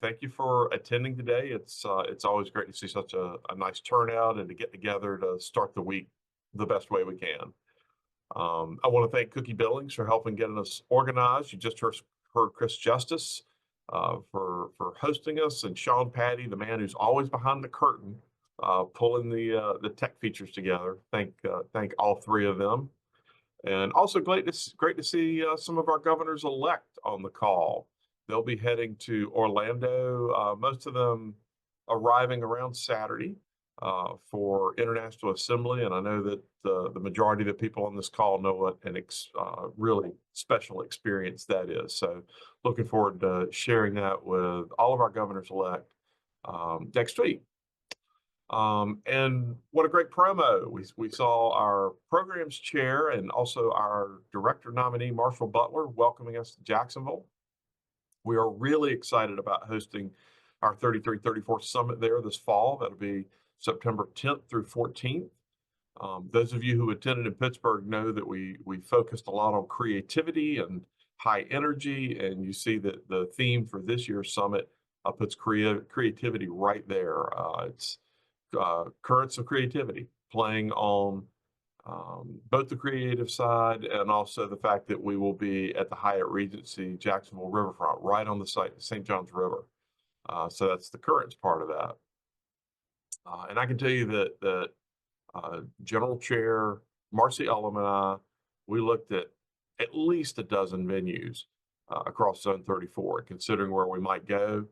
Thank you for attending today. It's always great to see such a nice turnout and to get together to start the week the best way we can. I want to thank Cookie Billings for helping getting us organized. You just heard Chris Justice for hosting us, and Sean Patty, the man who's always behind the curtain, pulling the tech features together. Thank all three of them. And also great to see some of our governors elect on the call. They'll be heading to Orlando, most of them arriving around Saturday for International Assembly. And I know that the majority of the people on this call know what an really special experience that is. So looking forward to sharing that with all of our governors elect next week. And what a great promo. We saw our programs chair and also our director nominee, Marshall Butler, welcoming us to Jacksonville. We are really excited about hosting our 3334 Summit there this fall. That'll be September 10th through 14th. Those of you who attended in Pittsburgh know that we focused a lot on creativity and high energy, and you see that the theme for this year's summit puts creativity right there. It's currents of creativity, playing on both the creative side and also the fact that we will be at the Hyatt Regency Jacksonville Riverfront, right on the site, St. Johns River. So that's the currents part of that. And I can tell you that General Chair Marcy Ellum and I, we looked at least a dozen venues across Zone 34, considering where we might go.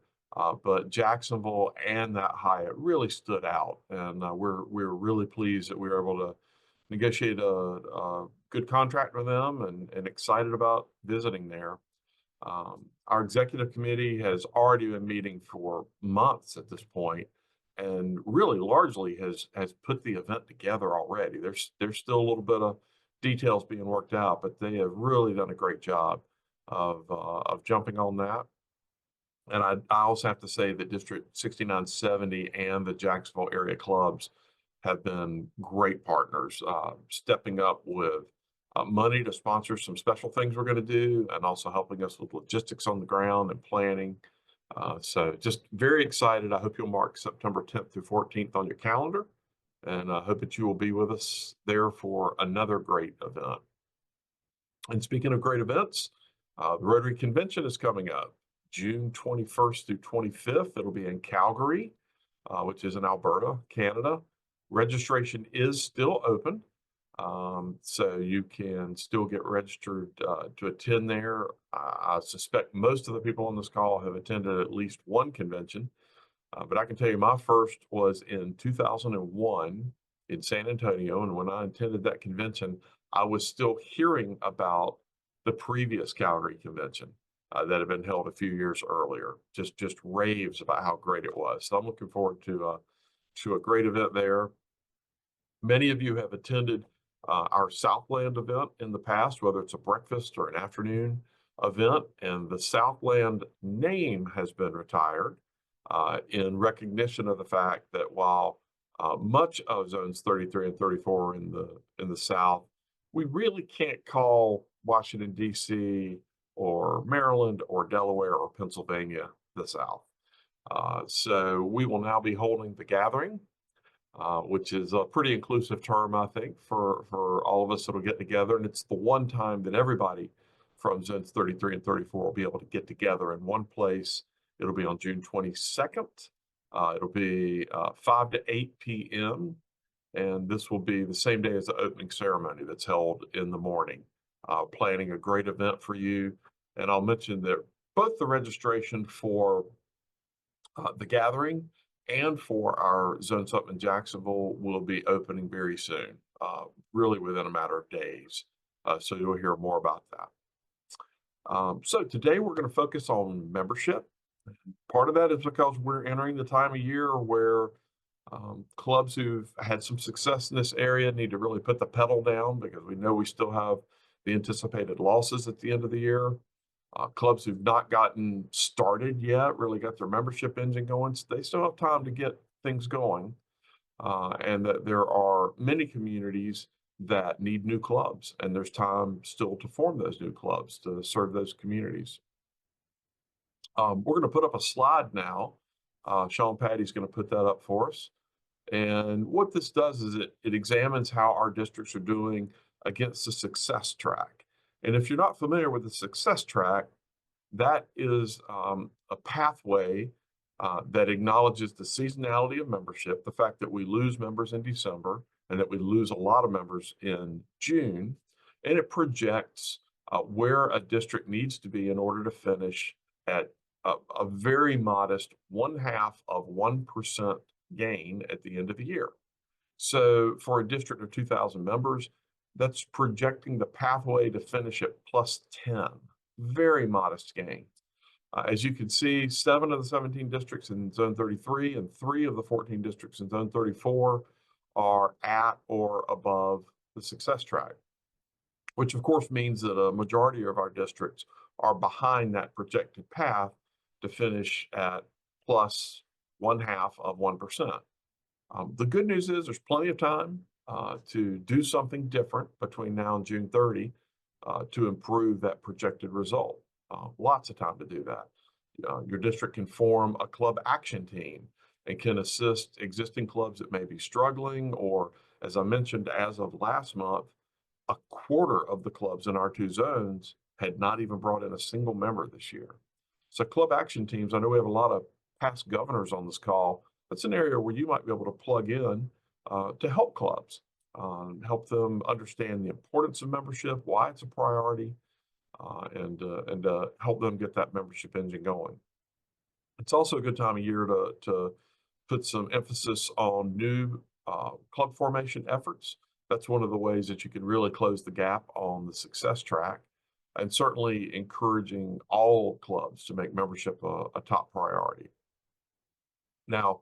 But Jacksonville and that Hyatt really stood out, and we're really pleased that we were able to negotiate a good contract with them and excited about visiting there. Our executive committee has already been meeting for months at this point, and really largely has put the event together already. There's still a little bit of details being worked out, but they have really done a great job of jumping on that. And I also have to say that District 6970 and the Jacksonville area clubs have been great partners, stepping up with money to sponsor some special things we're going to do, and also helping us with logistics on the ground and planning. So just very excited. I hope you'll mark September 10th through 14th on your calendar, and I hope that you will be with us there for another great event. And speaking of great events, the Rotary Convention is coming up June 21st through 25th. It'll be in Calgary, which is in Alberta, Canada. Registration is still open, so you can still get registered to attend there. I suspect most of the people on this call have attended at least one convention, but I can tell you my first was in 2001 in San Antonio, and when I attended that convention, I was still hearing about the previous Calgary convention that had been held a few years earlier. Just raves about how great it was. So I'm looking forward to a great event there. Many of you have attended our Southland event in the past, whether it's a breakfast or an afternoon event, and the Southland name has been retired in recognition of the fact that while much of zones 33 and 34 in the South, we really can't call Washington, D.C., or Maryland, or Delaware, or Pennsylvania the South. So we will now be holding the gathering, which is a pretty inclusive term, I think, for all of us that'll get together. And it's the one time that everybody from zones 33 and 34 will be able to get together in one place. It'll be on June 22nd. It'll be 5 to 8 p.m. And this will be the same day as the opening ceremony that's held in the morning. Planning a great event for you. And I'll mention that both the registration for the gathering and for our Zone Summit in Jacksonville will be opening very soon, really within a matter of days. So you'll hear more about that. So today we're going to focus on membership. Part of that is because we're entering the time of year where clubs who've had some success in this area need to really put the pedal down, because we know we still have the anticipated losses at the end of the year. Clubs who've not gotten started yet, really got their membership engine going, so they still have time to get things going. And that there are many communities that need new clubs, and there's time still to form those new clubs to serve those communities. We're going to put up a slide now. Sean Patty's going to put that up for us. And what this does is it examines how our districts are doing against the success track. And if you're not familiar with the success track, that is a pathway that acknowledges the seasonality of membership, the fact that we lose members in December and that we lose a lot of members in June, and it projects where a district needs to be in order to finish at a very modest 0.5% gain at the end of the year. So for a district of 2,000 members, that's projecting the pathway to finish at plus 10. Very modest gain. As you can see, 7 of the 17 districts in Zone 33 and 3 of the 14 districts in Zone 34 are at or above the success track, which of course means that a majority of our districts are behind that projected path to finish at plus 0.5%. The good news is there's plenty of time to do something different between now and June 30 to improve that projected result. Lots of time to do that. Your district can form a club action team and can assist existing clubs that may be struggling, or as I mentioned, as of last month, a quarter of the clubs in our 2 zones had not even brought in a single member this year. So club action teams, I know we have a lot of past governors on this call. That's an area where you might be able to plug in to help clubs, help them understand the importance of membership, why it's a priority, and help them get that membership engine going. It's also a good time of year to put some emphasis on new club formation efforts. That's one of the ways that you can really close the gap on the success track, and certainly encouraging all clubs to make membership a top priority. Now,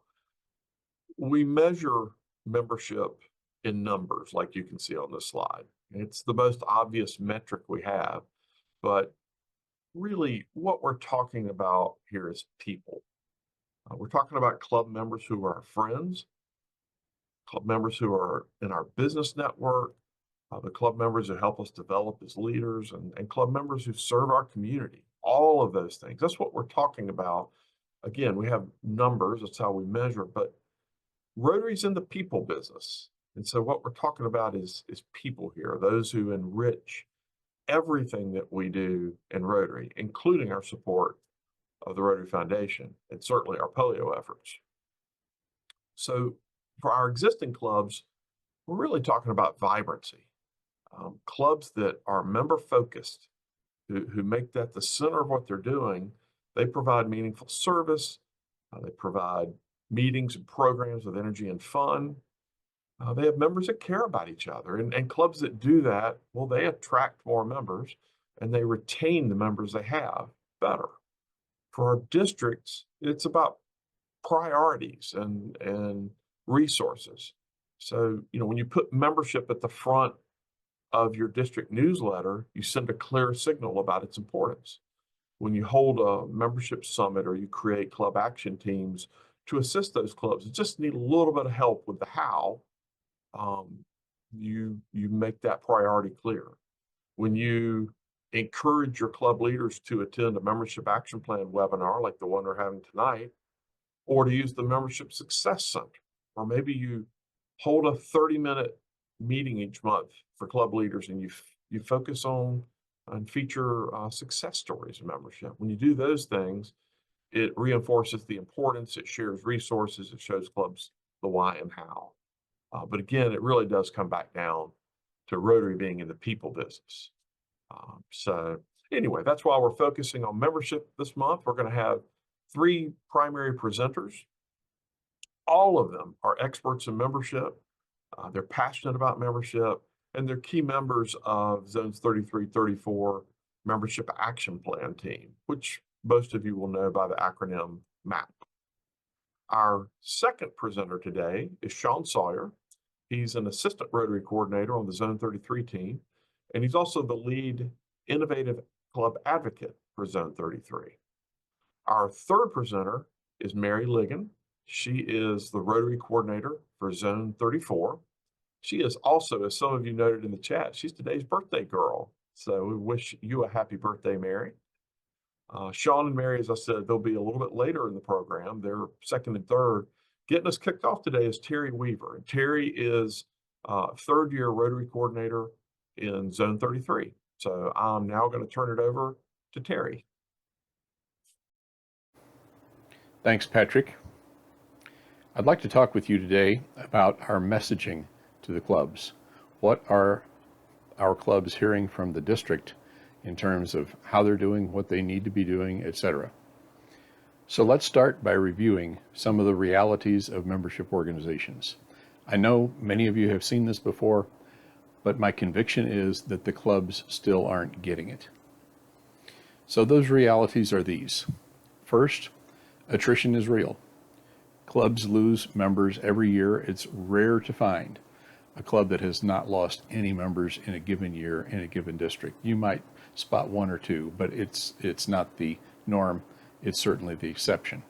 we measure membership in numbers, like you can see on this slide. It's the most obvious metric we have, but really what we're talking about here is people. We're talking about club members who are our friends, club members who are in our business network, the club members who help us develop as leaders, and club members who serve our community. All of those things. That's what we're talking about. Again, we have numbers, that's how we measure, but Rotary's in the people business. And so what we're talking about is people here, those who enrich everything that we do in Rotary, including our support of the Rotary Foundation and certainly our polio efforts. So for our existing clubs, we're really talking about vibrancy. Clubs that are member focused, who make that the center of what they're doing. They provide meaningful service. They provide meetings and programs with energy and fun. They have members that care about each other, and clubs that do that, well, they attract more members and they retain the members they have better. For our districts, it's about priorities and resources. So, when you put membership at the front of your district newsletter, you send a clear signal about its importance. When you hold a membership summit or you create club action teams to assist those clubs that just need a little bit of help with the how, you make that priority clear. When you encourage your club leaders to attend a membership action plan webinar like the one we're having tonight, or to use the membership success center, or maybe you hold a 30-minute meeting each month for club leaders and you focus on and feature success stories of membership. When you do those things, it reinforces the importance, it shares resources, it shows clubs the why and how. But again, it really does come back down to Rotary being in the people business. So anyway, that's why we're focusing on membership this month. We're going to have 3 primary presenters. All of them are experts in membership. They're passionate about membership, and they're key members of Zones 33, 34 Membership Action Plan team, which most of you will know by the acronym MAP. Our second presenter today is Sean Sawyer. He's an assistant Rotary coordinator on the Zone 33 team, and he's also the lead innovative club advocate for Zone 33. Our third presenter is Mary Ligon. She is the Rotary coordinator for Zone 34. She is also, as some of you noted in the chat, she's today's birthday girl. So we wish you a happy birthday, Mary. Sean and Mary, as I said, they'll be a little bit later in the program. They're second and third. Getting us kicked off today is Terry Weaver. And Terry is third year Rotary coordinator in Zone 33. So I'm now going to turn it over to Terry. Thanks, Patrick. I'd like to talk with you today about our messaging to the clubs. What are our clubs hearing from the district in terms of how they're doing, what they need to be doing, etc. So let's start by reviewing some of the realities of membership organizations. I know many of you have seen this before, but my conviction is that the clubs still aren't getting it. So those realities are these. First, attrition is real. Clubs lose members every year. It's rare to find a club that has not lost any members in a given year in a given district. You might spot one or two, but it's not the norm. It's certainly the exception.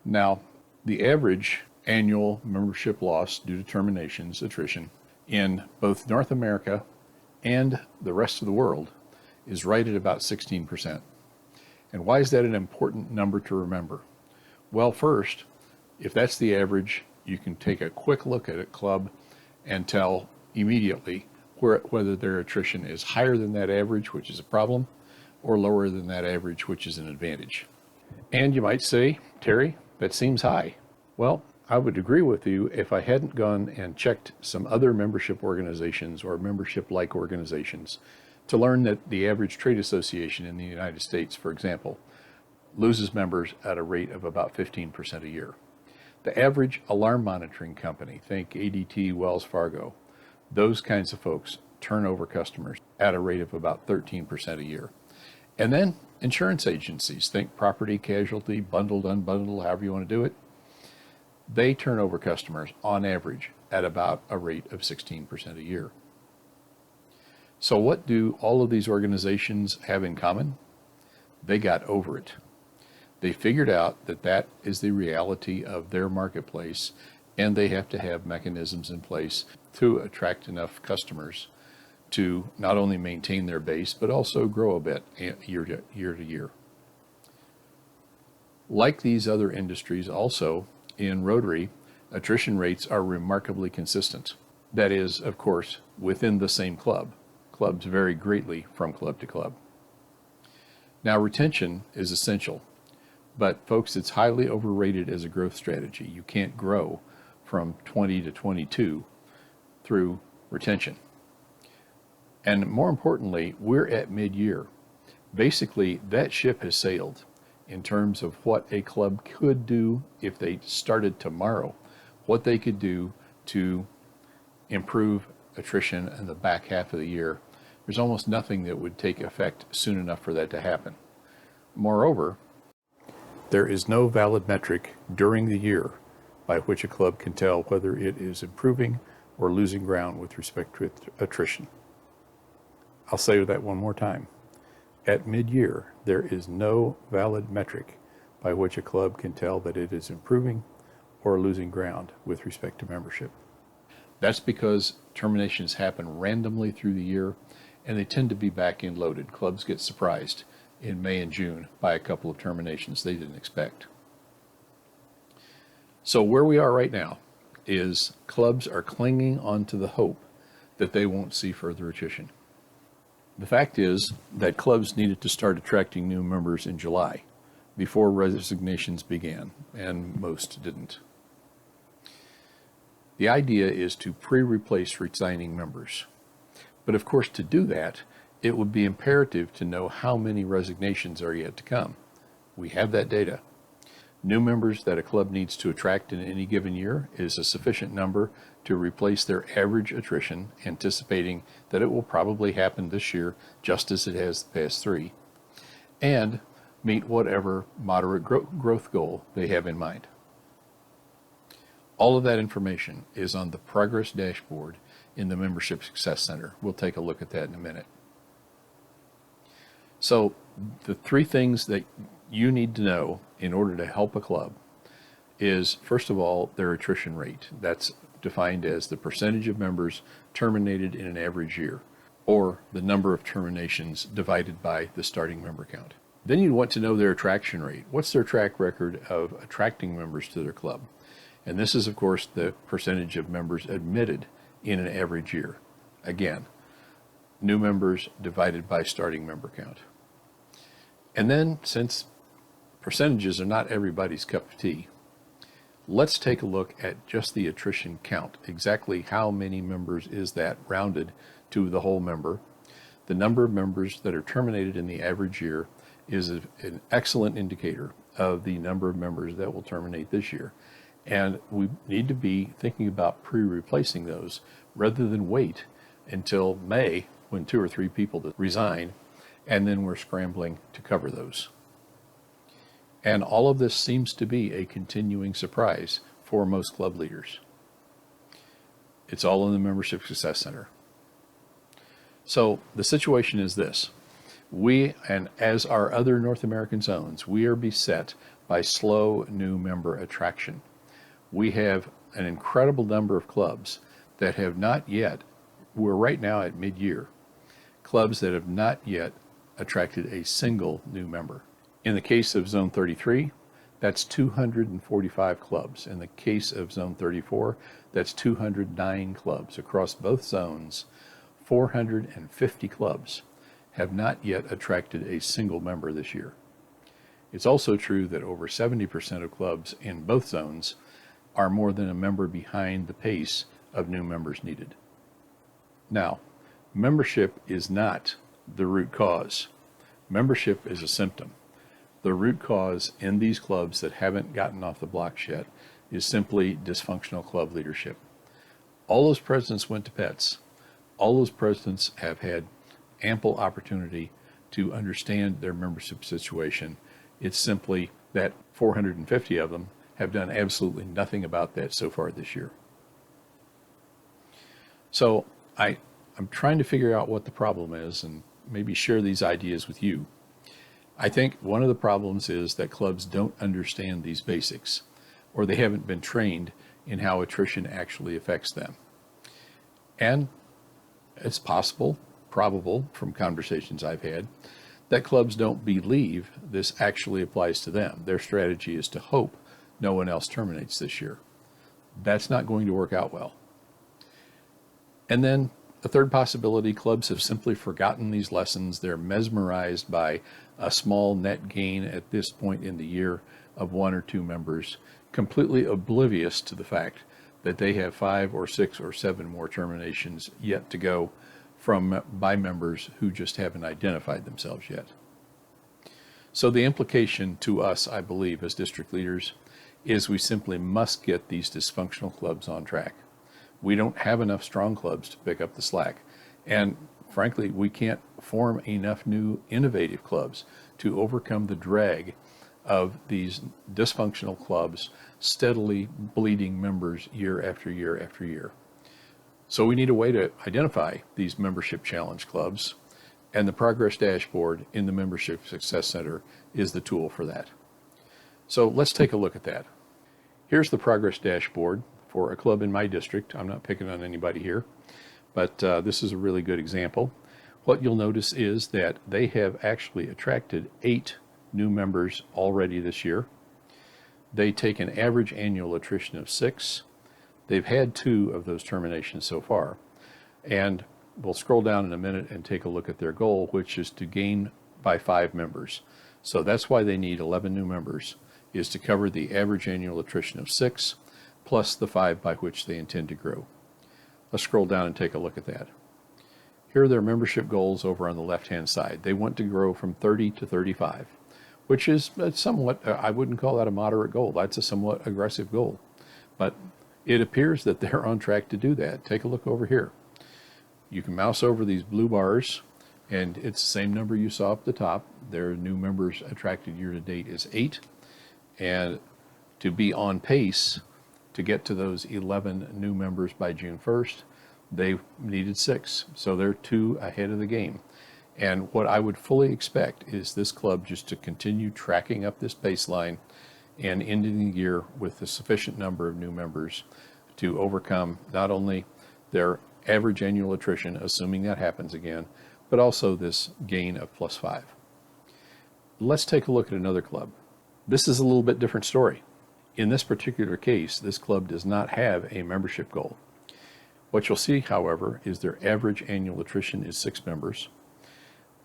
Now, the average annual membership loss due to terminations, attrition, in both North America and the rest of the world is right at about 16%. And why is that an important number to remember? Well, first, if that's the average, you can take a quick look at a club and tell immediately whether their attrition is higher than that average, which is a problem, or lower than that average, which is an advantage. And you might say, Terry, that seems high. Well, I would agree with you if I hadn't gone and checked some other membership organizations or membership-like organizations to learn that the average trade association in the United States, for example, loses members at a rate of about 15% a year. The average alarm monitoring company, think ADT, Wells Fargo, those kinds of folks turn over customers at a rate of about 13% a year. And then insurance agencies, think property, casualty, bundled, unbundled, however you want to do it, they turn over customers on average at about a rate of 16% a year. So what do all of these organizations have in common? They got over it. They figured out that that is the reality of their marketplace, and they have to have mechanisms in place to attract enough customers to not only maintain their base, but also grow a bit year to year. Like these other industries, also in Rotary, attrition rates are remarkably consistent. That is, of course, within the same club. Clubs vary greatly from club to club. Now, retention is essential. But folks, it's highly overrated as a growth strategy. You can't grow from 20 to 22 through retention. And more importantly, we're at mid-year. Basically, that ship has sailed in terms of what a club could do if they started tomorrow, what they could do to improve attrition in the back half of the year. There's almost nothing that would take effect soon enough for that to happen. Moreover, there is no valid metric during the year by which a club can tell whether it is improving or losing ground with respect to attrition. I'll say that one more time. At mid-year, there is no valid metric by which a club can tell that it is improving or losing ground with respect to membership. That's because terminations happen randomly through the year, and they tend to be back-end loaded. Clubs get surprised in May and June by a couple of terminations they didn't expect. So where we are right now is clubs are clinging on to the hope that they won't see further attrition. The fact is that clubs needed to start attracting new members in July before resignations began, and most didn't. The idea is to pre-replace resigning members. But of course, to do that, it would be imperative to know how many resignations are yet to come. We have that data. New members that a club needs to attract in any given year is a sufficient number to replace their average attrition, anticipating that it will probably happen this year just as it has the past three, and meet whatever moderate growth goal they have in mind. All of that information is on the progress dashboard in the Membership Success Center. We'll take a look at that in a minute. So the three things that you need to know in order to help a club is, first of all, their attrition rate. That's defined as the percentage of members terminated in an average year, or the number of terminations divided by the starting member count. Then you'd want to know their attraction rate. What's their track record of attracting members to their club? And this is, of course, the percentage of members admitted in an average year. Again, new members divided by starting member count. And then, since percentages are not everybody's cup of tea, let's take a look at just the attrition count. Exactly how many members is that rounded to the whole member? The number of members that are terminated in the average year is an excellent indicator of the number of members that will terminate this year. And we need to be thinking about pre-replacing those rather than wait until May when 2 or 3 people resign, and then we're scrambling to cover those. And all of this seems to be a continuing surprise for most club leaders. It's all in the Membership Success Center. So the situation is this. We, and as our other North American zones, we are beset by slow new member attraction. We have an incredible number of clubs that have not yet, we're right now at mid-year, clubs that have not yet attracted a single new member. In the case of Zone 33, that's 245 clubs. In the case of Zone 34, that's 209 clubs. Across both zones, 450 clubs have not yet attracted a single member this year. It's also true that over 70% of clubs in both zones are more than a member behind the pace of new members needed. Now, membership is not the root cause. Membership is a symptom. The root cause in these clubs that haven't gotten off the blocks yet is simply dysfunctional club leadership. All those presidents went to pets. All those presidents have had ample opportunity to understand their membership situation. It's simply that 450 of them have done absolutely nothing about that so far this year. So I'm trying to figure out what the problem is and maybe share these ideas with you. I think one of the problems is that clubs don't understand these basics, or they haven't been trained in how attrition actually affects them. And it's possible, probable from conversations I've had, that clubs don't believe this actually applies to them. Their strategy is to hope no one else terminates this year. That's not going to work out well. And then a third possibility, clubs have simply forgotten these lessons. They're mesmerized by a small net gain at this point in the year of 1 or 2 members, completely oblivious to the fact that they have 5 or 6 or 7 more terminations yet to go by members who just haven't identified themselves yet. So the implication to us, I believe, as district leaders, is we simply must get these dysfunctional clubs on track. We don't have enough strong clubs to pick up the slack. And frankly, we can't form enough new innovative clubs to overcome the drag of these dysfunctional clubs steadily bleeding members year after year after year. So we need a way to identify these membership challenge clubs, and the progress dashboard in the Membership Success Center is the tool for that. So let's take a look at that. Here's the progress dashboard for a club in my district. I'm not picking on anybody here, but this is a really good example. What you'll notice is that they have actually attracted 8 new members already this year. They take an average annual attrition of 6. They've had 2 of those terminations so far. And we'll scroll down in a minute and take a look at their goal, which is to gain by 5 members. So that's why they need 11 new members, is to cover the average annual attrition of 6, plus the 5 by which they intend to grow. Let's scroll down and take a look at that. Here are their membership goals over on the left-hand side. They want to grow from 30 to 35, which is somewhat, I wouldn't call that a moderate goal. That's a somewhat aggressive goal. But it appears that they're on track to do that. Take a look over here. You can mouse over these blue bars, and it's the same number you saw up the top. Their new members attracted year to date is 8. And to be on pace to get to those 11 new members by June 1st, they needed 6. So they're 2 ahead of the game. And what I would fully expect is this club just to continue tracking up this baseline and ending the year with a sufficient number of new members to overcome not only their average annual attrition, assuming that happens again, but also this gain of +5. Let's take a look at another club. This is a little bit different story. In this particular case, this club does not have a membership goal. What you'll see, however, is their average annual attrition is 6 members.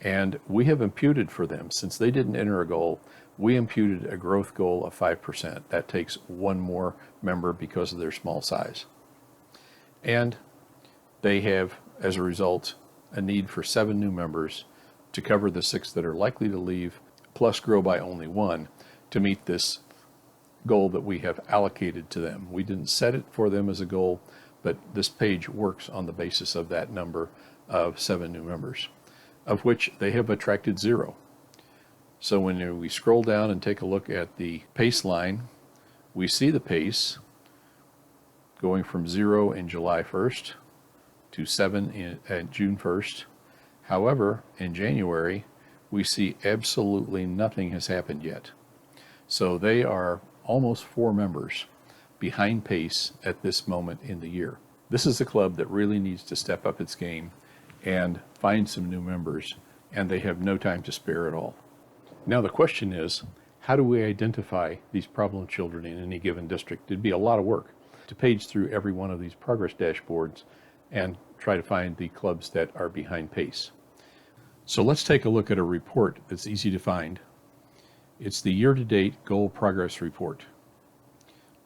And we have imputed for them, since they didn't enter a goal, we imputed a growth goal of 5%. That takes 1 more member because of their small size. And they have, as a result, a need for 7 new members to cover the 6 that are likely to leave, plus grow by only 1 to meet this goal that we have allocated to them. We didn't set it for them as a goal, but this page works on the basis of that number of 7 new members, of which they have attracted 0. So when we scroll down and take a look at the pace line, we see the pace going from 0 in July 1st to 7 at June 1st. However, in January, we see absolutely nothing has happened yet. So they are almost 4 members behind pace at this moment in the year. This is a club that really needs to step up its game and find some new members, and they have no time to spare at all. Now the question is, how do we identify these problem children in any given district? It'd be a lot of work to page through every one of these progress dashboards and try to find the clubs that are behind pace. So let's take a look at a report that's easy to find. It's the year-to-date goal progress report.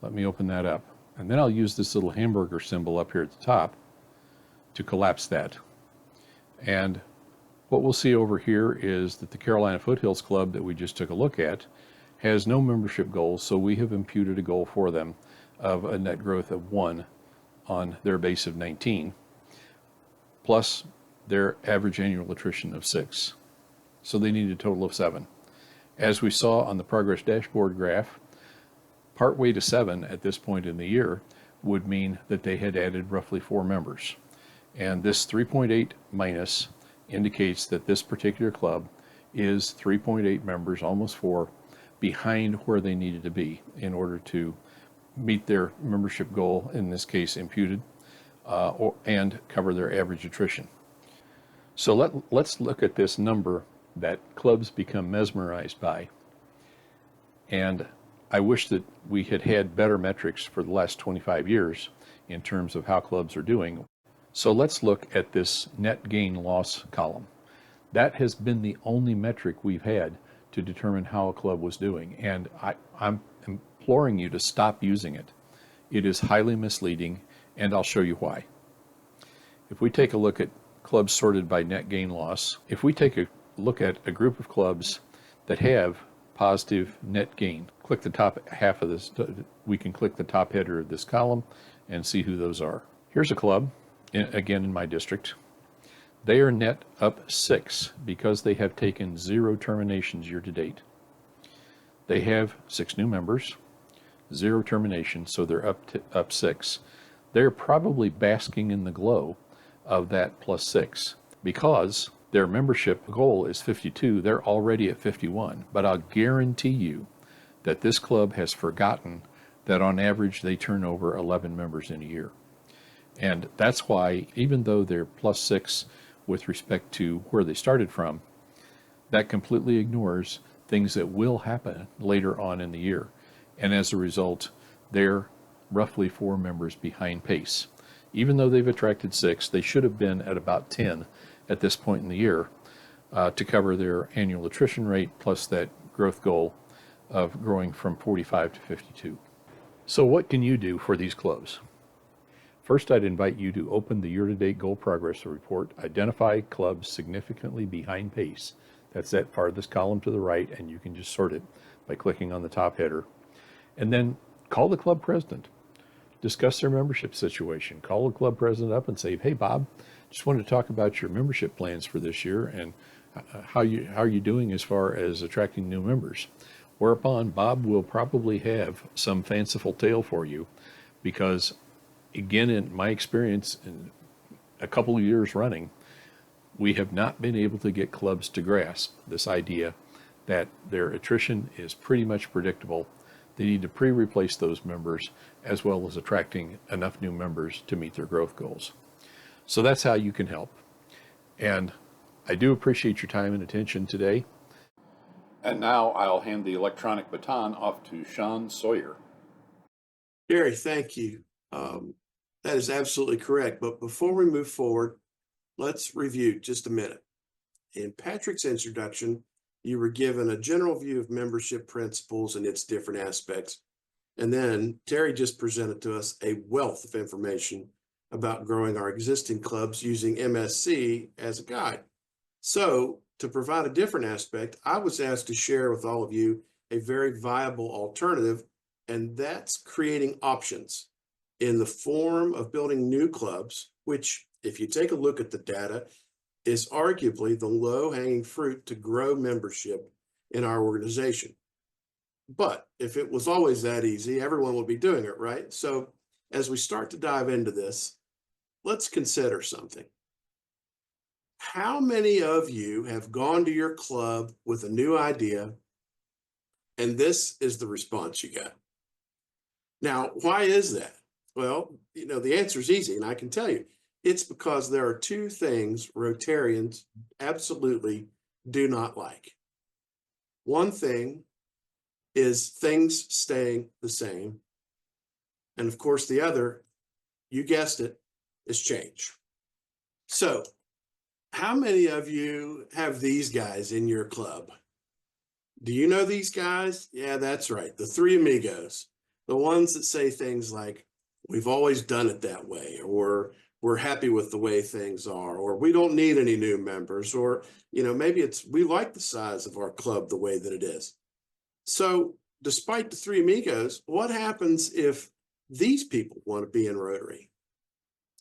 Let me open that up. And then I'll use this little hamburger symbol up here at the top to collapse that. And what we'll see over here is that the Carolina Foothills Club that we just took a look at has no membership goals, so we have imputed a goal for them of a net growth of 1 on their base of 19, plus their average annual attrition of 6. So they need a total of 7. As we saw on the progress dashboard graph, partway to 7 at this point in the year would mean that they had added roughly 4 members. And this 3.8 minus indicates that this particular club is 3.8 members, almost 4, behind where they needed to be in order to meet their membership goal, in this case imputed, and cover their average attrition. So let's look at this number that clubs become mesmerized by. And I wish that we had had better metrics for the last 25 years in terms of how clubs are doing. So let's look at this net gain loss column. That has been the only metric we've had to determine how a club was doing. And I'm imploring you to stop using it. It is highly misleading, and I'll show you why. If we take a look at clubs sorted by net gain loss, if we take a look at a group of clubs that have positive net gain, click the top half of this, we can click the top header of this column and see who those are. Here's a club, again in my district. They are net up 6 because they have taken 0 terminations year to date. They have 6 new members, 0 terminations, so they're up 6. They're probably basking in the glow of that plus 6 because their membership goal is 52. They're already at 51. But I'll guarantee you that this club has forgotten that on average they turn over 11 members in a year. And that's why, even though they're plus 6 with respect to where they started from, that completely ignores things that will happen later on in the year. And as a result, they're roughly 4 members behind pace. Even though they've attracted 6, they should have been at about 10 at this point in the year to cover their annual attrition rate plus that growth goal of growing from 45 to 52. So what can you do for these clubs? First, I'd invite you to open the year-to-date goal progress report, identify clubs significantly behind pace. That's that farthest column to the right, and you can just sort it by clicking on the top header. And then call the club president. Discuss their membership situation. Call the club president up and say, hey, Bob, just wanted to talk about your membership plans for this year and how are you doing as far as attracting new members. Whereupon Bob will probably have some fanciful tale for you because, again, in my experience, in a couple of years running, we have not been able to get clubs to grasp this idea that their attrition is pretty much predictable. They need to pre-replace those members as well as attracting enough new members to meet their growth goals. So that's how you can help. And I do appreciate your time and attention today. And now I'll hand the electronic baton off to Sean Sawyer. Gary, thank you. That is absolutely correct. But before we move forward, let's review just a minute. In Patrick's introduction, you were given a general view of membership principles and its different aspects. And then Terry just presented to us a wealth of information about growing our existing clubs using MSC as a guide. So, to provide a different aspect, I was asked to share with all of you a very viable alternative, and that's creating options in the form of building new clubs, which, if you take a look at the data, is arguably the low-hanging fruit to grow membership in our organization. But if it was always that easy, everyone would be doing it, right? So as we start to dive into this, let's consider something. How many of you have gone to your club with a new idea, and this is the response you got? Now, why is that? Well, the answer is easy, and I can tell you. It's because there are two things Rotarians absolutely do not like. One thing is things staying the same. And of course, the other, you guessed it, is change. So, how many of you have these guys in your club? Do you know these guys? Yeah, that's right. The three amigos, the ones that say things like, we've always done it that way, or we're happy with the way things are, or we don't need any new members, or, maybe it's, we like the size of our club the way that it is. So despite the three amigos, what happens if these people want to be in Rotary?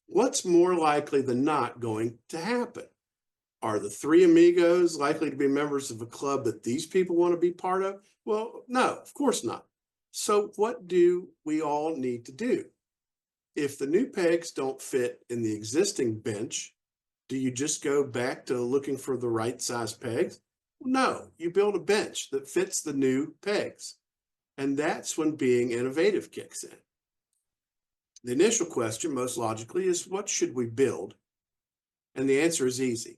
What's more likely than not going to happen? Are the three amigos likely to be members of a club that these people want to be part of? Well, no, of course not. So what do we all need to do? If the new pegs don't fit in the existing bench, do you just go back to looking for the right size pegs? No, you build a bench that fits the new pegs. And that's when being innovative kicks in. The initial question, most logically, is what should we build? And the answer is easy.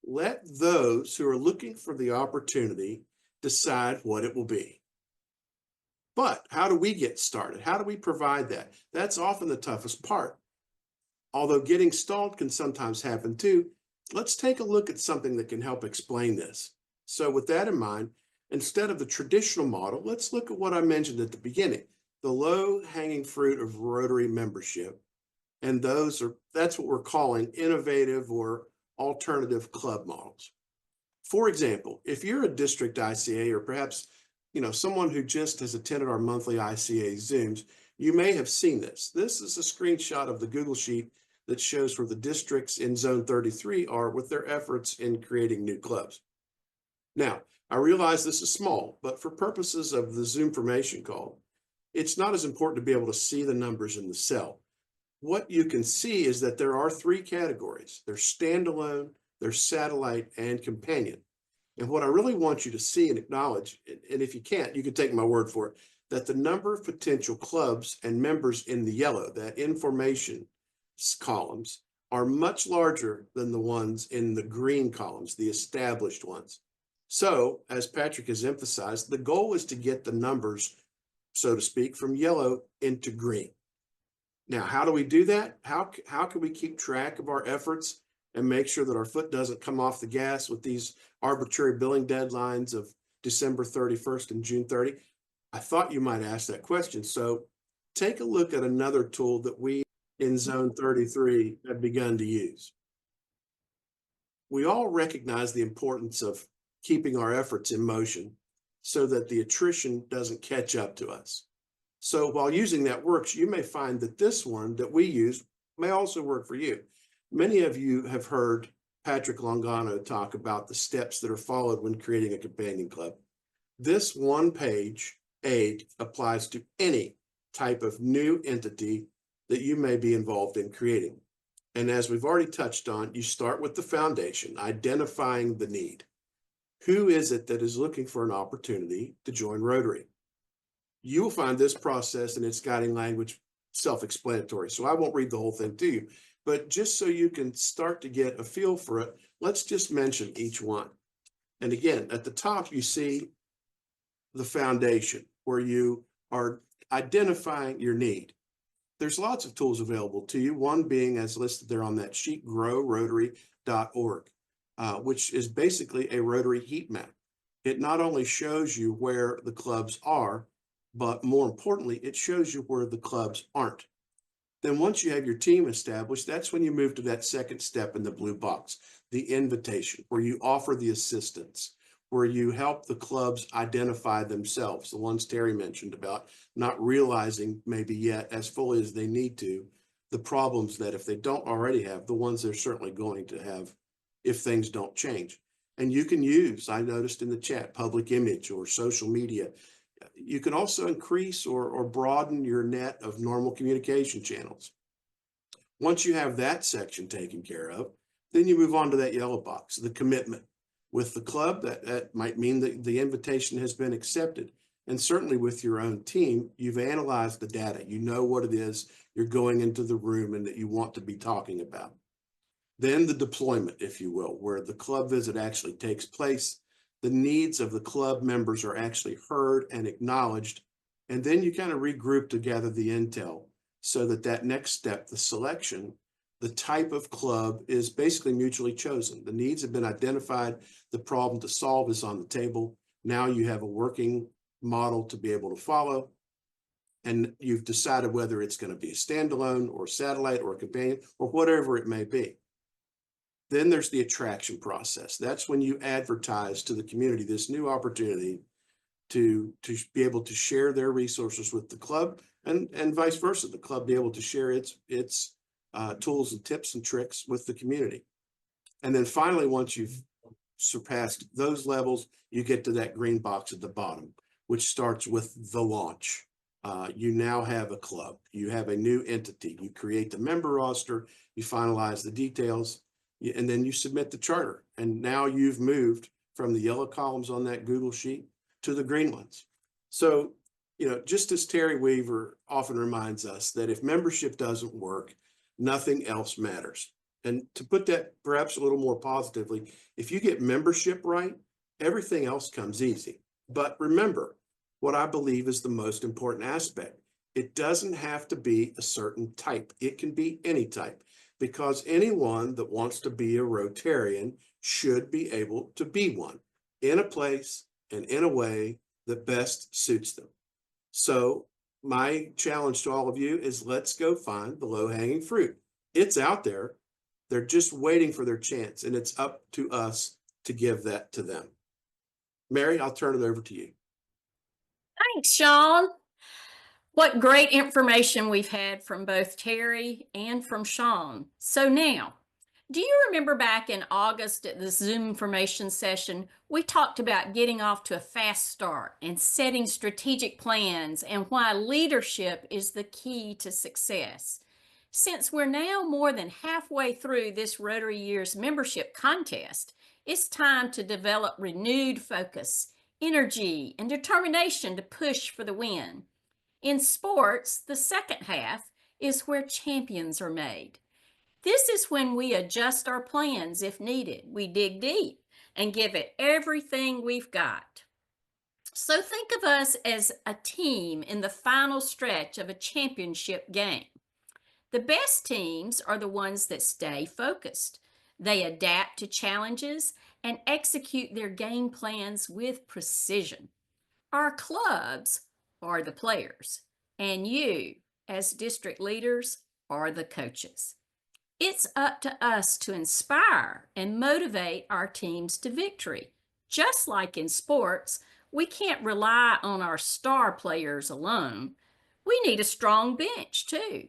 Let those who are looking for the opportunity decide what it will be. But how do we get started? How do we provide that? That's often the toughest part. Although getting stalled can sometimes happen too, let's take a look at something that can help explain this. So with that in mind, instead of the traditional model, let's look at what I mentioned at the beginning, the low-hanging fruit of Rotary membership. And that's what we're calling innovative or alternative club models. For example, if you're a district ICA, or perhaps someone who just has attended our monthly ICA Zooms, you may have seen this. This is a screenshot of the Google Sheet that shows where the districts in Zone 33 are with their efforts in creating new clubs. Now, I realize this is small, but for purposes of the ZoomFormation call, it's not as important to be able to see the numbers in the cell. What you can see is that there are three categories. There's standalone, there's satellite, and companion. And what I really want you to see and acknowledge, and if you can't, you can take my word for it, that the number of potential clubs and members in the yellow, that information columns, are much larger than the ones in the green columns, the established ones. So, as Patrick has emphasized, the goal is to get the numbers, so to speak, from yellow into green. Now, how do we do that? How can we keep track of our efforts and make sure that our foot doesn't come off the gas with these arbitrary billing deadlines of December 31st and June 30? I thought you might ask that question. So take a look at another tool that we in Zone 33 have begun to use. We all recognize the importance of keeping our efforts in motion so that the attrition doesn't catch up to us. So while using that works, you may find that this one that we use may also work for you. Many of you have heard Patrick Longano talk about the steps that are followed when creating a companion club. This one-page aid applies to any type of new entity that you may be involved in creating. And as we've already touched on, you start with the foundation, identifying the need. Who is it that is looking for an opportunity to join Rotary? You will find this process and its guiding language self-explanatory, so I won't read the whole thing to you. But just so you can start to get a feel for it, let's just mention each one. And again, at the top, you see the foundation where you are identifying your need. There's lots of tools available to you, one being as listed there on that sheet, growrotary.org, which is basically a Rotary heat map. It not only shows you where the clubs are, but more importantly, it shows you where the clubs aren't. Then once you have your team established, that's when you move to that second step in the blue box, the invitation, where you offer the assistance, where you help the clubs identify themselves, the ones Terry mentioned about not realizing maybe yet as fully as they need to, the problems that if they don't already have, the ones they're certainly going to have if things don't change. And you can use, I noticed in the chat, public image or social media. You can also increase or broaden your net of normal communication channels. Once you have that section taken care of, then you move on to that yellow box, the commitment. With the club, that might mean that the invitation has been accepted. And certainly with your own team, you've analyzed the data. You know what it is you're going into the room and that you want to be talking about. Then the deployment, if you will, where the club visit actually takes place. The needs of the club members are actually heard and acknowledged. And then you kind of regroup to gather the intel so that that next step, the selection, the type of club is basically mutually chosen. The needs have been identified. The problem to solve is on the table. Now you have a working model to be able to follow. And you've decided whether it's going to be a standalone or satellite or a companion or whatever it may be. Then there's the attraction process. That's when you advertise to the community this new opportunity to be able to share their resources with the club and vice versa. The club be able to share its tools and tips and tricks with the community. And then finally, once you've surpassed those levels, you get to that green box at the bottom, which starts with the launch. You now have a club. You have a new entity. You create the member roster. You finalize the details. And then you submit the charter. And now you've moved from the yellow columns on that Google sheet to the green ones. So, just as Terry Weaver often reminds us that if membership doesn't work, nothing else matters. And to put that perhaps a little more positively, if you get membership right, everything else comes easy. But remember, what I believe is the most important aspect. It doesn't have to be a certain type. It can be any type, because anyone that wants to be a Rotarian should be able to be one in a place and in a way that best suits them. So my challenge to all of you is let's go find the low-hanging fruit. It's out there. They're just waiting for their chance, and it's up to us to give that to them. Mary, I'll turn it over to you. Thanks, Sean. What great information we've had from both Terry and from Sean. So now, do you remember back in August at the ZoomFormation session, we talked about getting off to a fast start and setting strategic plans and why leadership is the key to success. Since we're now more than halfway through this Rotary Year's membership contest, it's time to develop renewed focus, energy, and determination to push for the win. In sports, the second half is where champions are made. This is when we adjust our plans if needed. We dig deep and give it everything we've got. So think of us as a team in the final stretch of a championship game. The best teams are the ones that stay focused. They adapt to challenges and execute their game plans with precision. Our clubs are the players, and you, as district leaders, are the coaches. It's up to us to inspire and motivate our teams to victory. Just like in sports, we can't rely on our star players alone. We need a strong bench too.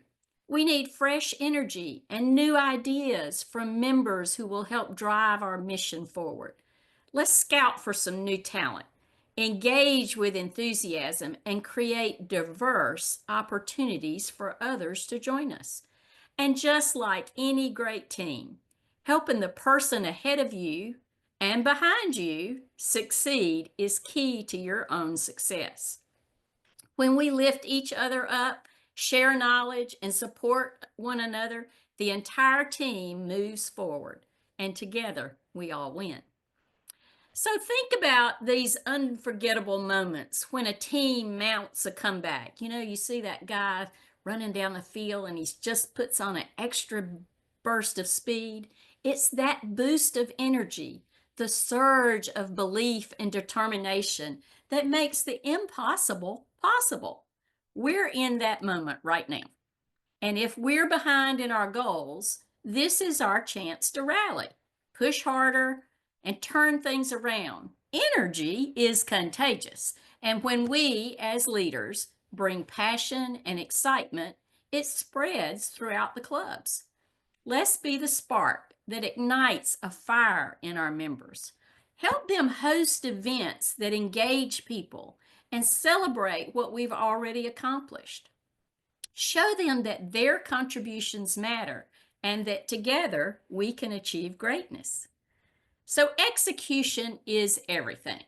We need fresh energy and new ideas from members who will help drive our mission forward. Let's scout for some new talent, engage with enthusiasm, and create diverse opportunities for others to join us. And just like any great team, helping the person ahead of you and behind you succeed is key to your own success. When we lift each other up, share knowledge, and support one another, the entire team moves forward, and together we all win. So think about these unforgettable moments when a team mounts a comeback. You see that guy running down the field and he just puts on an extra burst of speed. It's that boost of energy, the surge of belief and determination that makes the impossible possible. We're in that moment right now. And if we're behind in our goals, this is our chance to rally, push harder, and turn things around. Energy is contagious. And when we, as leaders, bring passion and excitement, it spreads throughout the clubs. Let's be the spark that ignites a fire in our members. Help them host events that engage people and celebrate what we've already accomplished. Show them that their contributions matter and that together we can achieve greatness. So execution is everything.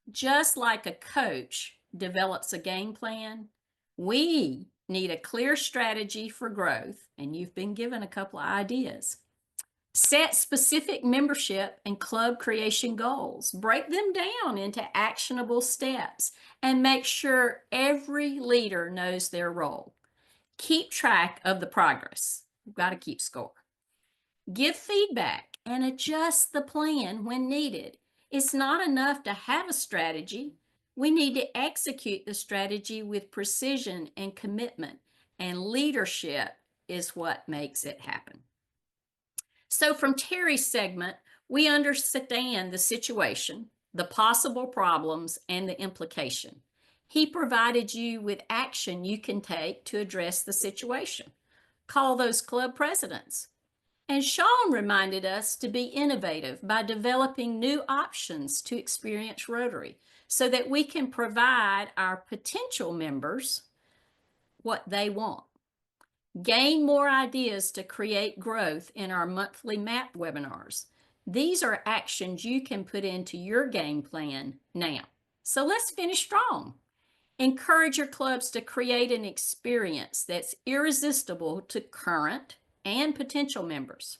Just like a coach develops a game plan, we need a clear strategy for growth, and you've been given a couple of ideas. Set specific membership and club creation goals. Break them down into actionable steps and make sure every leader knows their role. Keep track of the progress. We've got to keep score. Give feedback and adjust the plan when needed. It's not enough to have a strategy. We need to execute the strategy with precision and commitment, and leadership is what makes it happen. So from Terry's segment, we understand the situation, the possible problems, and the implication. He provided you with action you can take to address the situation. Call those club presidents. And Sean reminded us to be innovative by developing new options to experience Rotary so that we can provide our potential members what they want. Gain more ideas to create growth in our monthly MAP webinars. These are actions you can put into your game plan now. So let's finish strong. Encourage your clubs to create an experience that's irresistible to current and potential members.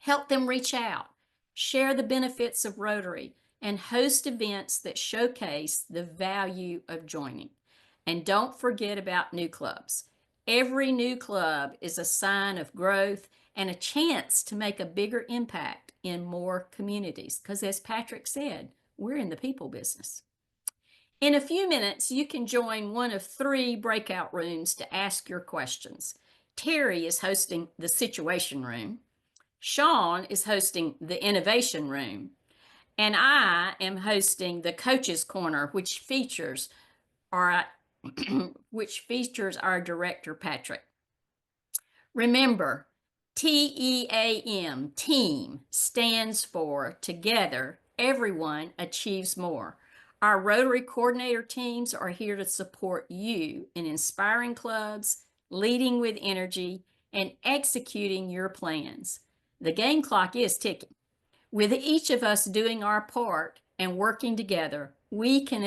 Help them reach out, share the benefits of Rotary, and host events that showcase the value of joining. And don't forget about new clubs. Every new club is a sign of growth and a chance to make a bigger impact in more communities. Because as Patrick said, we're in the people business. In a few minutes, you can join one of 3 breakout rooms to ask your questions. Terry is hosting the Situation Room. Sean is hosting the Innovation Room. And I am hosting the Coaches Corner, which features our director, Patrick. Remember, TEAM, team, stands for Together, Everyone Achieves More. Our Rotary coordinator teams are here to support you in inspiring clubs, leading with energy, and executing your plans. The game clock is ticking. With each of us doing our part and working together, we can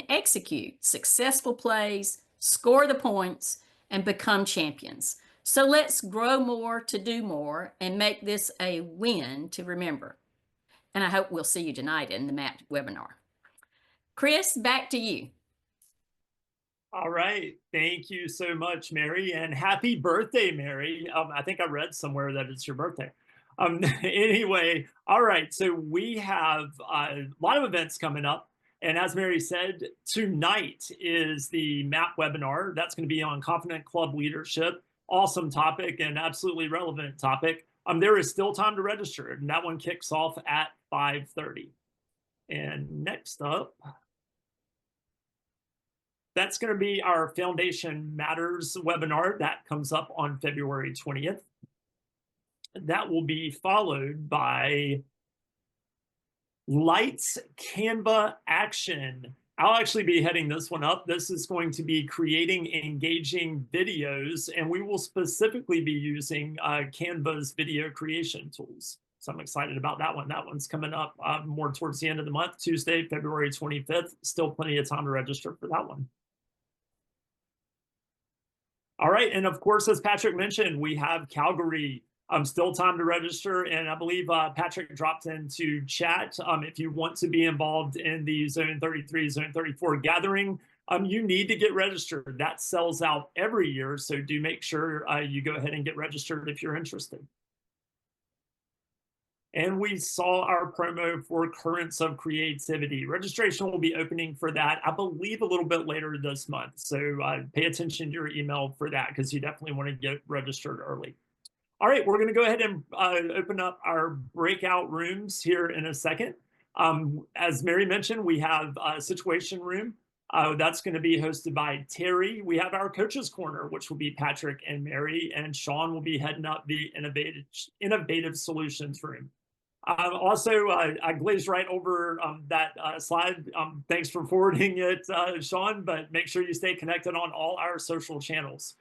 execute successful plays, score the points, and become champions. So let's grow more to do more and make this a win to remember. And I hope we'll see you tonight in the MAP webinar. Chris, back to you. All right. Thank you so much, Mary, and happy birthday, Mary. I think I read somewhere that it's your birthday. Anyway, all right. So we have a lot of events coming up. And as Mary said, tonight is the MAP webinar. That's going to be on confident club leadership. Awesome topic and absolutely relevant topic. There is still time to register, and that one kicks off at 5:30. And next up, that's going to be our Foundation Matters webinar. That comes up on February 20th. That will be followed by Lights Canva Action. I'll actually be heading this one up. This is going to be creating engaging videos, and we will specifically be using Canva's video creation tools. So I'm excited about that one. That one's coming up more towards the end of the month, Tuesday, February 25th. Still plenty of time to register for that one. All right, and of course, as Patrick mentioned, we have Calgary Still time to register, and I believe Patrick dropped into chat. If you want to be involved in the Zone 33, Zone 34 gathering, you need to get registered. That sells out every year, so do make sure you go ahead and get registered if you're interested. And we saw our promo for Currents of Creativity. Registration will be opening for that, I believe, a little bit later this month. So pay attention to your email for that, because you definitely want to get registered early. All right, we're going to go ahead and open up our breakout rooms here in a second. As Mary mentioned, we have a situation room. That's going to be hosted by Terry. We have our coaches corner, which will be Patrick and Mary, and Sean will be heading up the innovative solutions room. Also, I glazed right over that slide. Thanks for forwarding it, Sean, but make sure you stay connected on all our social channels.